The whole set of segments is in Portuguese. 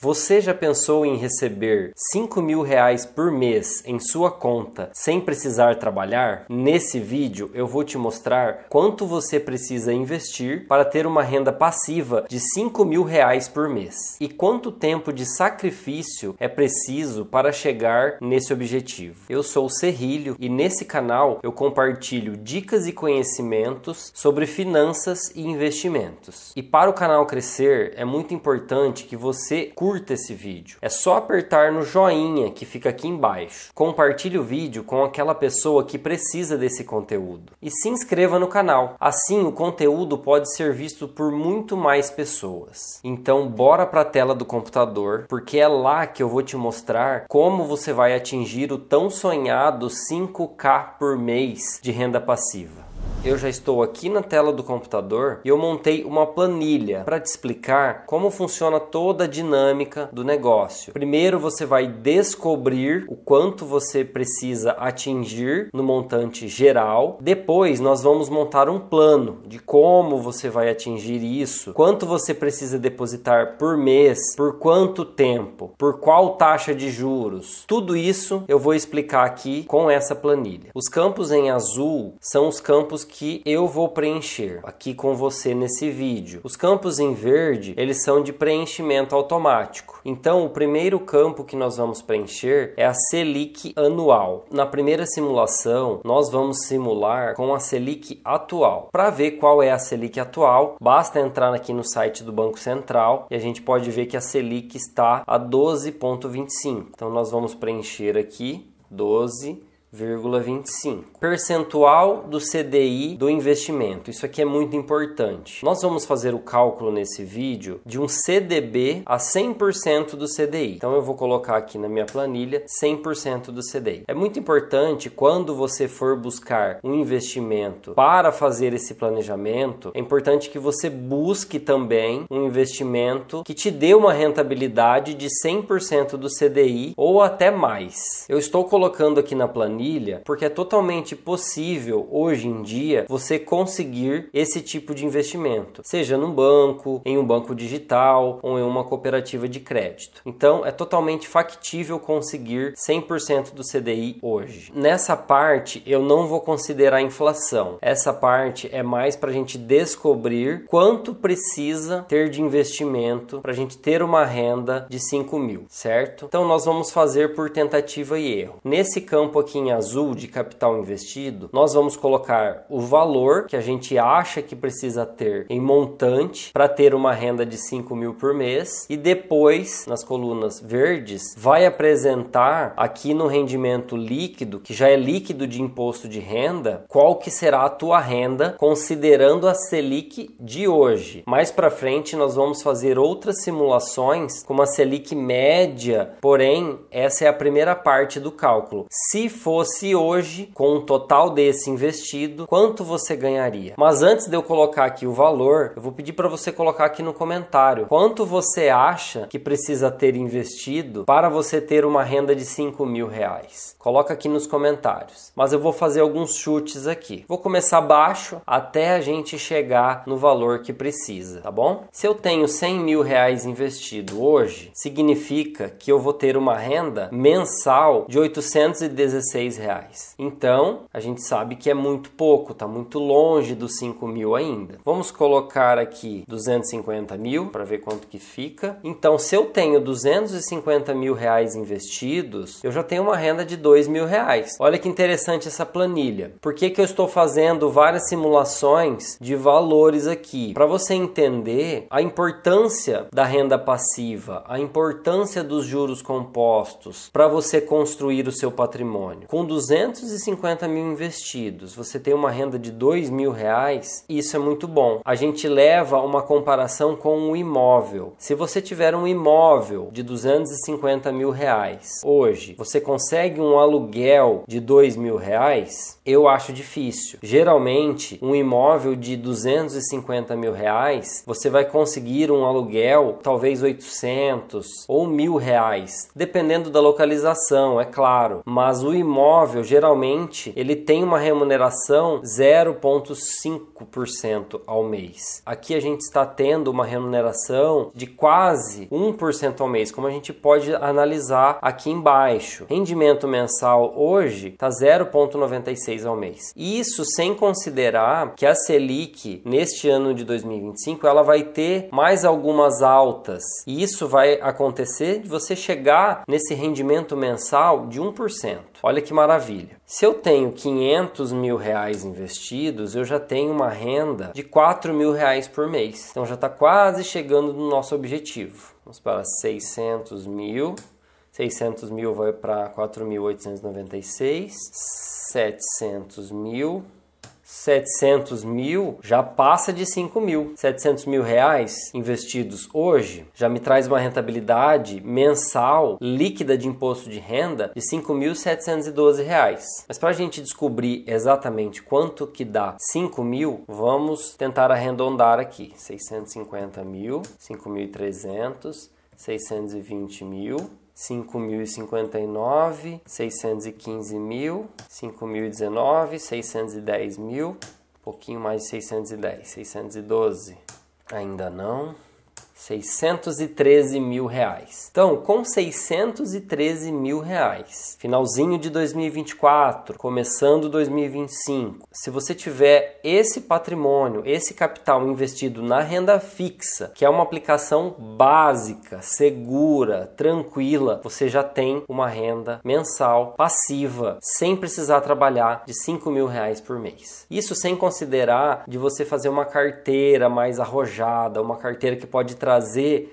Você já pensou em receber R$ 5.000 por mês em sua conta sem precisar trabalhar? Nesse vídeo eu vou te mostrar quanto você precisa investir para ter uma renda passiva de R$ 5.000 por mês e quanto tempo de sacrifício é preciso para chegar nesse objetivo. Eu sou o Serrilho e nesse canal eu compartilho dicas e conhecimentos sobre finanças e investimentos. E para o canal crescer é muito importante que você curta esse vídeo. É só apertar no joinha que fica aqui embaixo. Compartilhe o vídeo com aquela pessoa que precisa desse conteúdo. E se inscreva no canal. Assim o conteúdo pode ser visto por muito mais pessoas. Então bora para a tela do computador, porque é lá que eu vou te mostrar como você vai atingir o tão sonhado 5K por mês de renda passiva. Eu já estou aqui na tela do computador e eu montei uma planilha para te explicar como funciona toda a dinâmica do negócio. Primeiro você vai descobrir o quanto você precisa atingir no montante geral. Depois nós vamos montar um plano de como você vai atingir isso, quanto você precisa depositar por mês, por quanto tempo, por qual taxa de juros. Tudo isso eu vou explicar aqui com essa planilha. Os campos em azul são os campos que eu vou preencher aqui com você nesse vídeo. Os campos em verde, eles são de preenchimento automático. Então, o primeiro campo que nós vamos preencher é a Selic anual. Na primeira simulação, nós vamos simular com a Selic atual. Para ver qual é a Selic atual, basta entrar aqui no site do Banco Central e a gente pode ver que a Selic está a 12,25. Então, nós vamos preencher aqui 12,25. Percentual do CDI do investimento. Isso aqui é muito importante. Nós vamos fazer o cálculo nesse vídeo de um CDB a 100% do CDI. Então eu vou colocar aqui na minha planilha 100% do CDI. É muito importante quando você for buscar um investimento para fazer esse planejamento, é importante que você busque também um investimento que te dê uma rentabilidade de 100% do CDI ou até mais. Eu estou colocando aqui na planilha porque é totalmente possível hoje em dia você conseguir esse tipo de investimento, seja num banco, em um banco digital ou em uma cooperativa de crédito. Então é totalmente factível conseguir 100% do CDI hoje. Nessa parte eu não vou considerar a inflação. Essa parte é mais para a gente descobrir quanto precisa ter de investimento para a gente ter uma renda de 5.000, certo? Então nós vamos fazer por tentativa e erro. Nesse campo aqui em azul de capital investido, nós vamos colocar o valor que a gente acha que precisa ter em montante para ter uma renda de 5.000 por mês e depois, nas colunas verdes, vai apresentar aqui no rendimento líquido, que já é líquido de imposto de renda, qual que será a tua renda considerando a Selic de hoje. Mais para frente nós vamos fazer outras simulações com uma Selic média, porém essa é a primeira parte do cálculo. Se fosse hoje, com o total desse investido, quanto você ganharia? Mas antes de eu colocar aqui o valor, eu vou pedir para você colocar aqui no comentário quanto você acha que precisa ter investido para você ter uma renda de R$5.000. Coloca aqui nos comentários. Mas eu vou fazer alguns chutes aqui. Vou começar baixo até a gente chegar no valor que precisa, tá bom? Se eu tenho R$100.000 investido hoje, significa que eu vou ter uma renda mensal de R$816. Então, a gente sabe que é muito pouco, está muito longe dos 5.000 ainda. Vamos colocar aqui 250 mil para ver quanto que fica. Então, se eu tenho R$250.000 investidos, eu já tenho uma renda de R$2.000. Olha que interessante essa planilha. Por que que eu estou fazendo várias simulações de valores aqui? Para você entender a importância da renda passiva, a importância dos juros compostos para você construir o seu patrimônio. Com 250 mil investidos, você tem uma renda de R$2.000, isso é muito bom. A gente leva uma comparação com um imóvel. Se você tiver um imóvel de R$250 mil hoje, você consegue um aluguel de R$2.000? Eu acho difícil. Geralmente, um imóvel de R$250 mil, você vai conseguir um aluguel talvez 800 ou R$1.000, dependendo da localização, é claro. Mas o imóvel imóvel, geralmente, ele tem uma remuneração 0,5% ao mês. Aqui a gente está tendo uma remuneração de quase 1% ao mês, como a gente pode analisar aqui embaixo. Rendimento mensal hoje está 0,96 ao mês. Isso sem considerar que a Selic, neste ano de 2025, ela vai ter mais algumas altas. E isso vai acontecer de você chegar nesse rendimento mensal de 1%. Olha que maravilha. Se eu tenho 500 mil reais investidos, eu já tenho uma renda de 4 mil reais por mês. Então já está quase chegando no nosso objetivo. Vamos para 600 mil. 600 mil vai para 4.896. 700 mil. 700 mil já passa de 5 mil. 700 mil reais investidos hoje já me traz uma rentabilidade mensal líquida de imposto de renda de 5.712 reais. Mas para a gente descobrir exatamente quanto que dá 5 mil, vamos tentar arredondar aqui. 650 mil, 5.300, 620 mil, 5.059, 615 mil, 5.019, 610 mil, um pouquinho mais de 610, 612, ainda não, 613 mil reais. Então, com 613 mil reais, finalzinho de 2024, começando 2025, se você tiver esse patrimônio, esse capital investido na renda fixa, que é uma aplicação básica, segura, tranquila, você já tem uma renda mensal passiva, sem precisar trabalhar, de 5 mil reais por mês. Isso sem considerar de você fazer uma carteira mais arrojada, uma carteira que pode trazer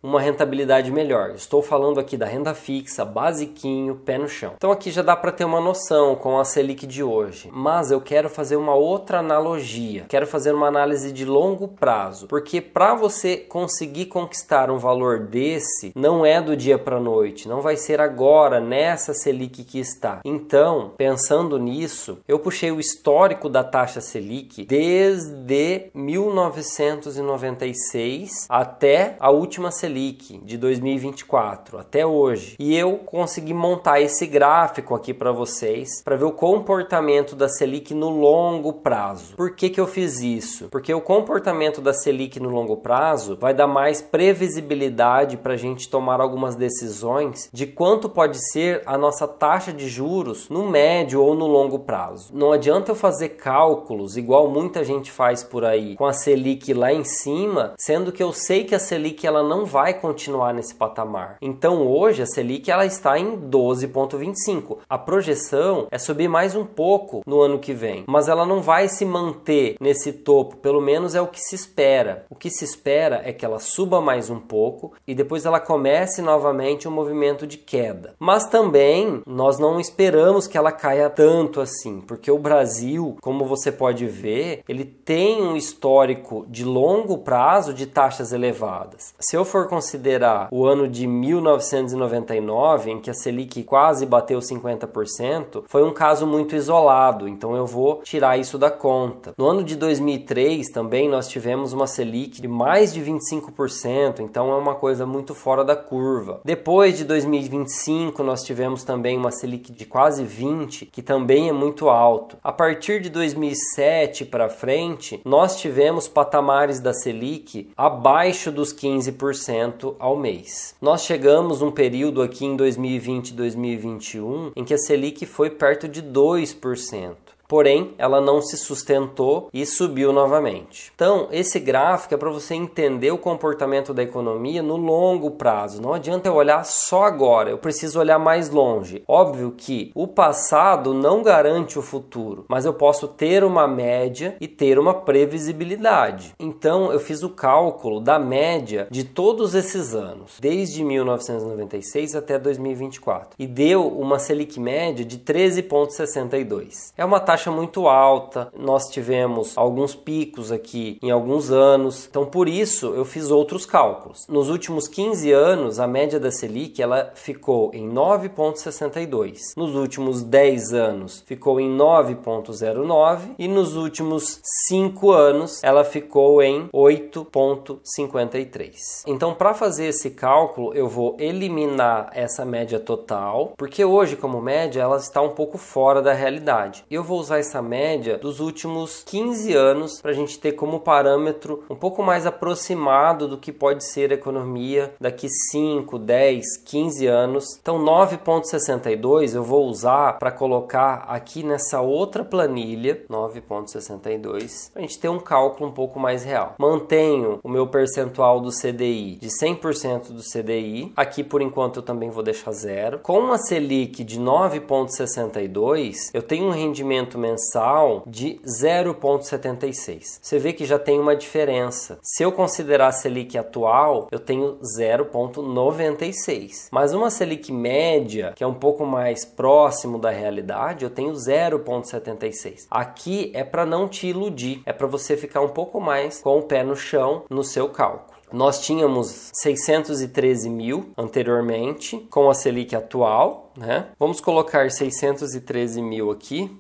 uma rentabilidade melhor. Estou falando aqui da renda fixa, basiquinho, pé no chão. Então aqui já dá para ter uma noção com a Selic de hoje. Mas eu quero fazer uma outra analogia. Quero fazer uma análise de longo prazo. Porque para você conseguir conquistar um valor desse, não é do dia para a noite. Não vai ser agora, nessa Selic que está. Então, pensando nisso, eu puxei o histórico da taxa Selic desde 1996 até a última Selic de 2024, até hoje. E eu consegui montar esse gráfico aqui para vocês, para ver o comportamento da Selic no longo prazo. Por que que eu fiz isso? Porque o comportamento da Selic no longo prazo vai dar mais previsibilidade para a gente tomar algumas decisões de quanto pode ser a nossa taxa de juros no médio ou no longo prazo. Não adianta eu fazer cálculos, igual muita gente faz por aí, com a Selic lá em cima, sendo que eu sei que a Selic ela não vai continuar nesse patamar. Então hoje a Selic ela está em 12,25. A projeção é subir mais um pouco no ano que vem, mas ela não vai se manter nesse topo, pelo menos é o que se espera. O que se espera é que ela suba mais um pouco e depois ela comece novamente um movimento de queda. Mas também nós não esperamos que ela caia tanto assim, porque o Brasil, como você pode ver, ele tem um histórico de longo prazo de taxas elevadas. Se eu for considerar o ano de 1999, em que a Selic quase bateu 50%, foi um caso muito isolado, então eu vou tirar isso da conta. No ano de 2003 também nós tivemos uma Selic de mais de 25%, então é uma coisa muito fora da curva. Depois de 2025 nós tivemos também uma Selic de quase 20%, que também é muito alto. A partir de 2007 para frente, nós tivemos patamares da Selic abaixo dos 15% ao mês. Nós chegamos num período aqui em 2020 e 2021 em que a Selic foi perto de 2%. Porém, ela não se sustentou e subiu novamente. Então, esse gráfico é para você entender o comportamento da economia no longo prazo. Não adianta eu olhar só agora, eu preciso olhar mais longe. Óbvio que o passado não garante o futuro, mas eu posso ter uma média e ter uma previsibilidade. Então, eu fiz o cálculo da média de todos esses anos, desde 1996 até 2024, e deu uma Selic média de 13,62. É uma taxa taxa muito alta, nós tivemos alguns picos aqui em alguns anos, então por isso eu fiz outros cálculos. Nos últimos 15 anos, a média da Selic ela ficou em 9,62. Nos últimos 10 anos, ficou em 9,09 e nos últimos 5 anos, ela ficou em 8,53. Então, para fazer esse cálculo, eu vou eliminar essa média total, porque hoje, como média, ela está um pouco fora da realidade. Eu vou usar essa média dos últimos 15 anos para a gente ter como parâmetro um pouco mais aproximado do que pode ser a economia daqui 5, 10, 15 anos. Então 9,62 eu vou usar para colocar aqui nessa outra planilha, 9,62, para a gente ter um cálculo um pouco mais real. Mantenho o meu percentual do CDI de 100% do CDI, aqui por enquanto eu também vou deixar zero. Com uma Selic de 9,62, eu tenho um rendimento mensal de 0,76. Você vê que já tem uma diferença. Se eu considerar a Selic atual, eu tenho 0,96. Mas uma Selic média, que é um pouco mais próximo da realidade, eu tenho 0,76. Aqui é para não te iludir, é para você ficar um pouco mais com o pé no chão no seu cálculo. Nós tínhamos 613 mil anteriormente com a Selic atual, né? Vamos colocar 613 mil aqui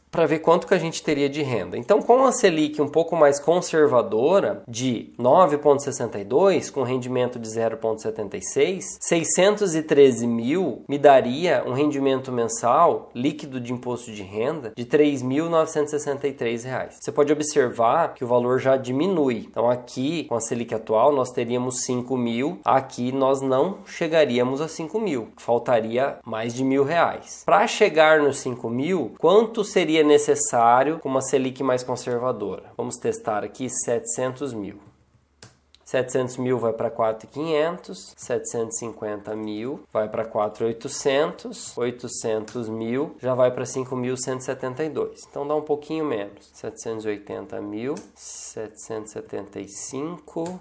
para ver quanto que a gente teria de renda. Então, com a Selic um pouco mais conservadora, de 9,62, com rendimento de 0,76, 613 mil me daria um rendimento mensal líquido de imposto de renda de R$ 3.963. Você pode observar que o valor já diminui. Então, aqui, com a Selic atual, nós teríamos 5 mil. Aqui, nós não chegaríamos a 5 mil. Faltaria mais de R$1.000. Para chegar nos 5 mil, quanto seria necessário com uma Selic mais conservadora? Vamos testar aqui 700 mil. 700 mil vai para 4.500, 750 mil vai para 4.800, 800 mil já vai para 5.172. Então dá um pouquinho menos. 780 mil, 775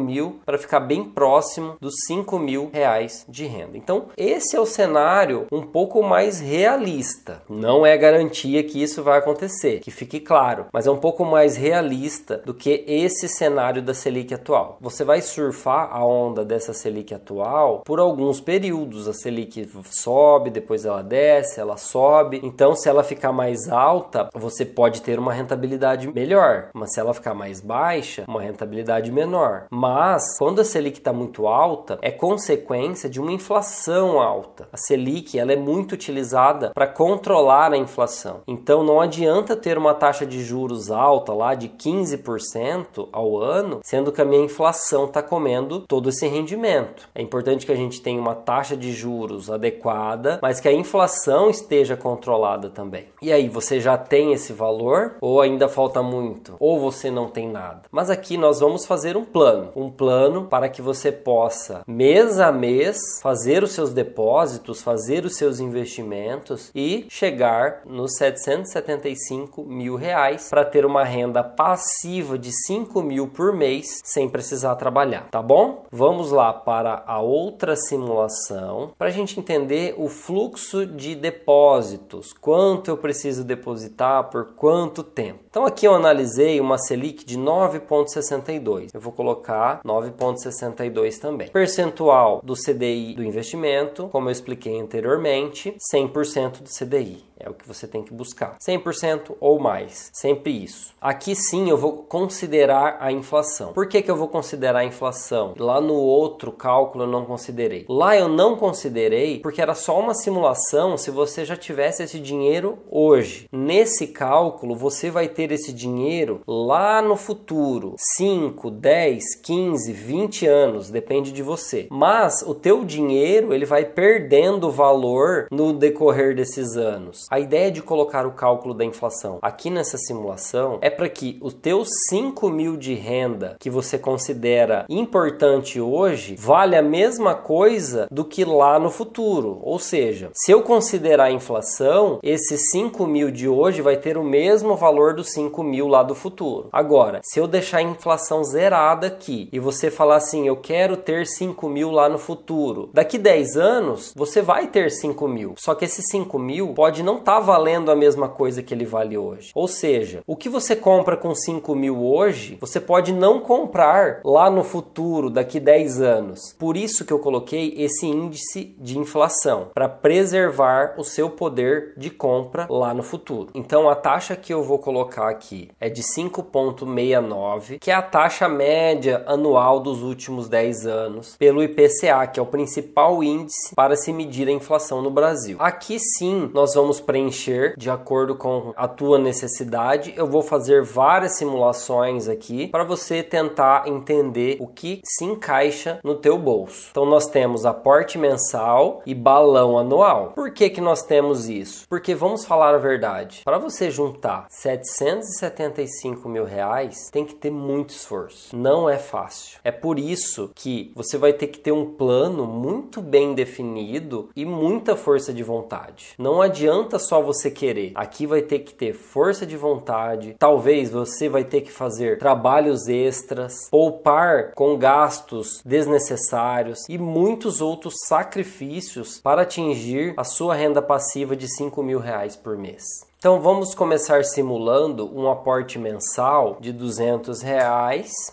mil para ficar bem próximo dos R$5.000 de renda. Então esse é o cenário um pouco mais realista. Não é garantia que isso vai acontecer, que fique claro, mas é um pouco mais realista do que esse cenário da Selic atual. Você vai surfar a onda dessa Selic atual por alguns períodos. A Selic sobe, depois ela desce, ela sobe. Então, se ela ficar mais alta, você pode ter uma rentabilidade melhor. Mas se ela ficar mais baixa, uma rentabilidade menor. Mas, quando a Selic está muito alta, é consequência de uma inflação alta. A Selic ela é muito utilizada para controlar a inflação. Então, não adianta ter uma taxa de juros alta lá de 15% ao ano, sendo que a minha inflação está comendo todo esse rendimento. É importante que a gente tenha uma taxa de juros adequada, mas que a inflação esteja controlada também. E aí, você já tem esse valor? Ou ainda falta muito? Ou você não tem nada? Mas aqui nós vamos fazer um plano para que você possa, mês a mês, fazer os seus depósitos, fazer os seus investimentos e chegar nos R$775.000 para ter uma renda passiva de 5 mil por mês sem precisar trabalhar, tá bom? Vamos lá para a outra simulação para a gente entender o fluxo de depósitos, quanto eu preciso depositar por quanto tempo. Então aqui eu analisei uma Selic de 9,62. Eu vou colocar 9,62 também. Percentual do CDI do investimento, como eu expliquei anteriormente, 100% do CDI. É o que você tem que buscar. 100% ou mais. Sempre isso. Aqui sim eu vou considerar a inflação. Por que eu vou considerar a inflação? Lá no outro cálculo eu não considerei. Lá eu não considerei porque era só uma simulação se você já tivesse esse dinheiro hoje. Nesse cálculo você vai ter esse dinheiro lá no futuro. 5, 10, 15, 20 anos. Depende de você. Mas o teu dinheiro ele vai perdendo valor no decorrer desses anos. A ideia de colocar o cálculo da inflação aqui nessa simulação é para que os teus 5 mil de renda renda que você considera importante hoje vale a mesma coisa do que lá no futuro. Ou seja, se eu considerar a inflação, esses 5 mil de hoje vai ter o mesmo valor dos 5 mil lá do futuro. Agora, se eu deixar a inflação zerada aqui e você falar assim, eu quero ter 5 mil lá no futuro, daqui 10 anos você vai ter 5 mil, só que esses 5 mil pode não estar valendo a mesma coisa que ele vale hoje. Ou seja, o que você compra com 5 mil hoje, você pode não comprar lá no futuro, daqui 10 anos. Por isso que eu coloquei esse índice de inflação, para preservar o seu poder de compra lá no futuro. Então a taxa que eu vou colocar aqui é de 5,69, que é a taxa média anual dos últimos 10 anos, pelo IPCA, que é o principal índice para se medir a inflação no Brasil. Aqui sim, nós vamos preencher de acordo com a tua necessidade. Eu vou fazer várias simulações aqui para você tentar entender o que se encaixa no teu bolso. Então nós temos aporte mensal e balão anual. Por que que nós temos isso? Porque vamos falar a verdade. Para você juntar 775 mil reais, tem que ter muito esforço. Não é fácil. É por isso que você vai ter que ter um plano muito bem definido e muita força de vontade. Não adianta só você querer. Aqui vai ter que ter força de vontade. Talvez você vai ter que fazer trabalhos extras, poupar com gastos desnecessários e muitos outros sacrifícios para atingir a sua renda passiva de 5 mil reais por mês. Então vamos começar simulando um aporte mensal de R$200,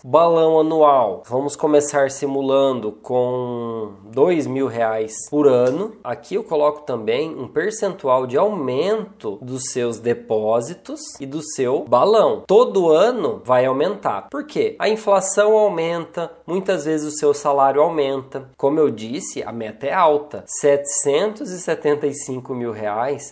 balão anual. Vamos começar simulando com R$2.000 por ano. Aqui eu coloco também um percentual de aumento dos seus depósitos e do seu balão. Todo ano vai aumentar. Por quê? A inflação aumenta, muitas vezes o seu salário aumenta. Como eu disse, a meta é alta. R$775 mil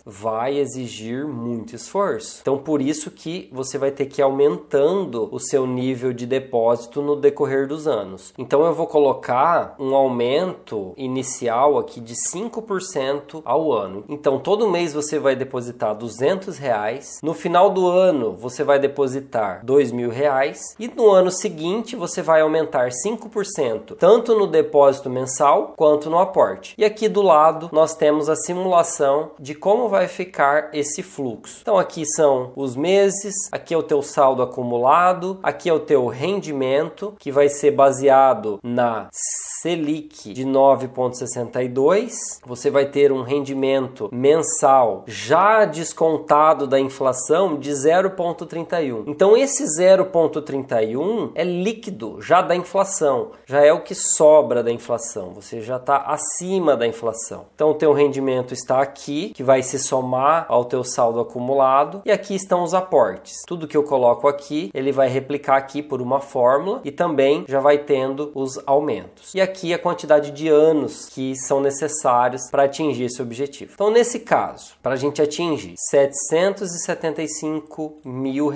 vai exigir muito esforço. Então, por isso que você vai ter que ir aumentando o seu nível de depósito no decorrer dos anos. Então, eu vou colocar um aumento inicial aqui de 5% ao ano. Então, todo mês você vai depositar R$200. No final do ano, você vai depositar R$2.000. E no ano seguinte, você vai aumentar 5%, tanto no depósito mensal quanto no aporte. E aqui do lado, nós temos a simulação de como vai ficar esse fluxo. Então aqui são os meses, aqui é o teu saldo acumulado, aqui é o teu rendimento, que vai ser baseado na Selic de 9,62. Você vai ter um rendimento mensal já descontado da inflação de 0,31. Então esse 0,31 é líquido já da inflação, já é o que sobra da inflação, você já está acima da inflação. Então o teu rendimento está aqui, que vai se somar ao teu saldo acumulado, e aqui estão os aportes. Tudo que eu coloco aqui, ele vai replicar aqui por uma fórmula e também já vai tendo os aumentos. E aqui a quantidade de anos que são necessários para atingir esse objetivo. Então nesse caso, para a gente atingir R$775 mil,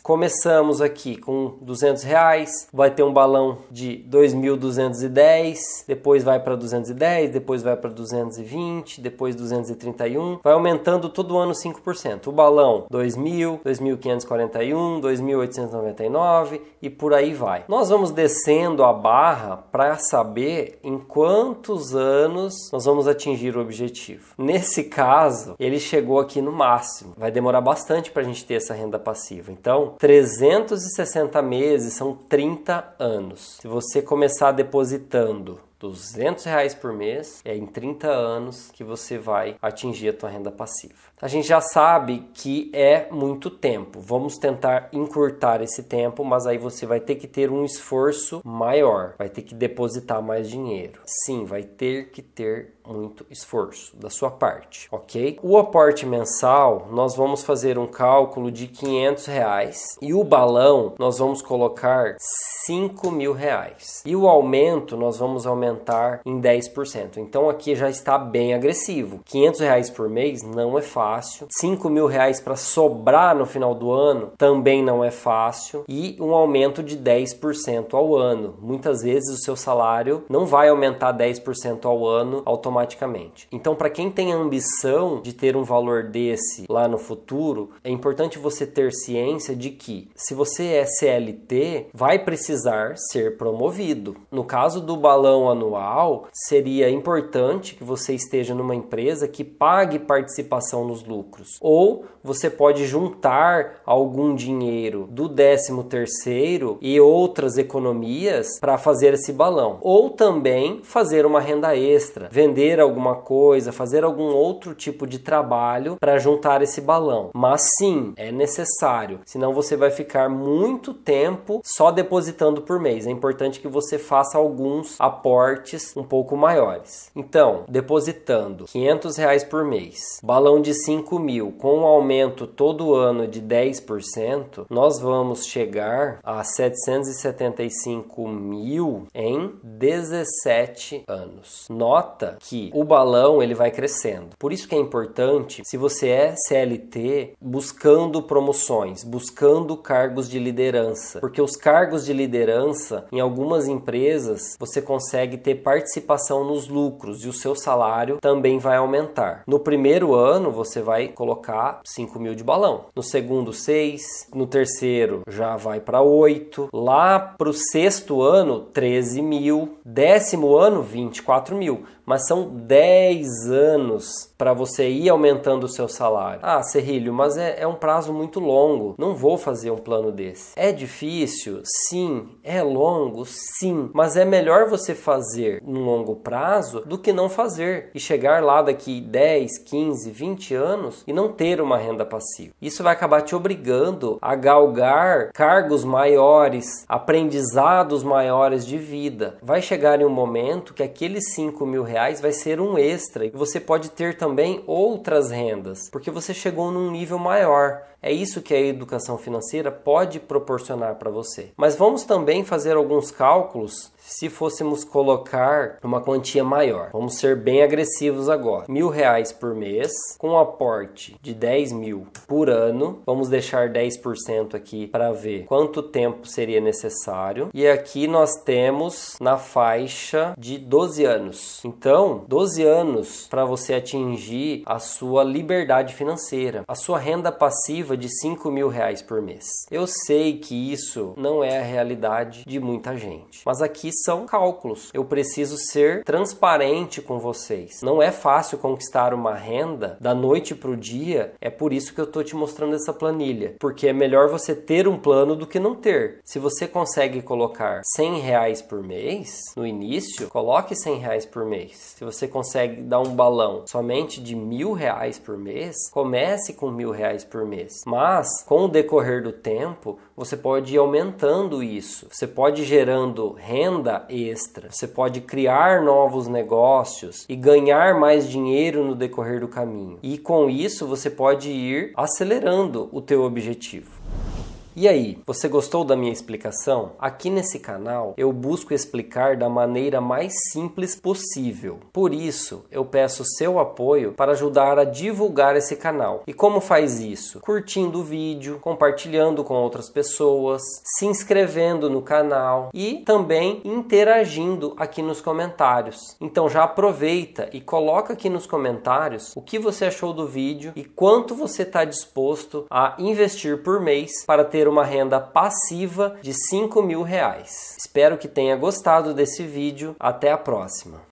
começamos aqui com R$200, vai ter um balão de 2.210, depois vai para 210, depois vai para 220, depois 231, vai aumentando todo ano 5%. O balão 2.000, 2.541, 2.899 e por aí vai. Nós vamos descendo a barra para saber em quantos anos nós vamos atingir o objetivo. Nesse caso, ele chegou aqui no máximo. Vai demorar bastante para a gente ter essa renda passiva. Então, 360 meses são 30 anos. Se você começar depositando R$200 por mês, é em 30 anos que você vai atingir a tua renda passiva. A gente já sabe que é muito tempo. Vamos tentar encurtar esse tempo, mas aí você vai ter que ter um esforço maior. Vai ter que depositar mais dinheiro. Sim, vai ter que ter muito esforço da sua parte, ok? O aporte mensal, nós vamos fazer um cálculo de R$500 e o balão nós vamos colocar R$5.000. E o aumento, nós vamos aumentar aumentar em 10%. Então aqui já está bem agressivo. R$500 por mês não é fácil. R$5.000 para sobrar no final do ano também não é fácil. E um aumento de 10% ao ano. Muitas vezes o seu salário não vai aumentar 10% ao ano automaticamente. Então, para quem tem a ambição de ter um valor desse lá no futuro, é importante você ter ciência de que, se você é CLT, vai precisar ser promovido. No caso do balão anual, seria importante que você esteja numa empresa que pague participação nos lucros. Ou você pode juntar algum dinheiro do 13º e outras economias para fazer esse balão. Ou também fazer uma renda extra, vender alguma coisa, fazer algum outro tipo de trabalho para juntar esse balão. Mas sim, é necessário, senão você vai ficar muito tempo só depositando por mês. É importante que você faça alguns aportes um pouco maiores. Então, depositando R$500 por mês, balão de 5.000 com um aumento todo ano de 10%, nós vamos chegar a 775.000 em 17 anos. Nota que o balão ele vai crescendo. Por isso que é importante, se você é CLT, buscando promoções, buscando cargos de liderança, porque os cargos de liderança em algumas empresas você consegue ter participação nos lucros e o seu salário também vai aumentar. No primeiro ano você vai colocar 5.000 de balão, no segundo 6, no terceiro já vai para 8, lá para o sexto ano 13.000, 10º ano 24.000. Mas são 10 anos para você ir aumentando o seu salário. Ah, Serrílio, mas é um prazo muito longo. Não vou fazer um plano desse. É difícil? Sim. É longo? Sim. Mas é melhor você fazer no longo prazo do que não fazer e chegar lá daqui 10, 15, 20 anos e não ter uma renda passiva. Isso vai acabar te obrigando a galgar cargos maiores, aprendizados maiores de vida. Vai chegar em um momento que aqueles R$5.000 vai ser um extra e você pode ter também outras rendas, porque você chegou num nível maior. É isso que a educação financeira pode proporcionar para você. Mas vamos também fazer alguns cálculos se fôssemos colocar uma quantia maior. Vamos ser bem agressivos agora. R$1.000 por mês, com um aporte de 10.000 por ano. Vamos deixar 10% aqui para ver quanto tempo seria necessário. E aqui nós temos na faixa de 12 anos. Então, 12 anos para você atingir a sua liberdade financeira, a sua renda passiva de R$5.000 por mês. Eu sei que isso não é a realidade de muita gente, mas aqui são cálculos. Eu preciso ser transparente com vocês. Não é fácil conquistar uma renda da noite para o dia, é por isso que eu estou te mostrando essa planilha, porque é melhor você ter um plano do que não ter. Se você consegue colocar R$100 por mês, no início, coloque R$100 por mês. Se você consegue dar um balão somente de R$1.000 por mês, comece com R$1.000 por mês. Mas, com o decorrer do tempo, você pode ir aumentando isso. Você pode ir gerando renda extra. Você pode criar novos negócios e ganhar mais dinheiro no decorrer do caminho. E com isso, você pode ir acelerando o teu objetivo. E aí, você gostou da minha explicação? Aqui nesse canal eu busco explicar da maneira mais simples possível. Por isso, eu peço seu apoio para ajudar a divulgar esse canal. E como faz isso? Curtindo o vídeo, compartilhando com outras pessoas, se inscrevendo no canal e também interagindo aqui nos comentários. Então já aproveita e coloca aqui nos comentários o que você achou do vídeo e quanto você está disposto a investir por mês para ter uma renda passiva de R$5.000. Espero que tenha gostado desse vídeo. Até a próxima!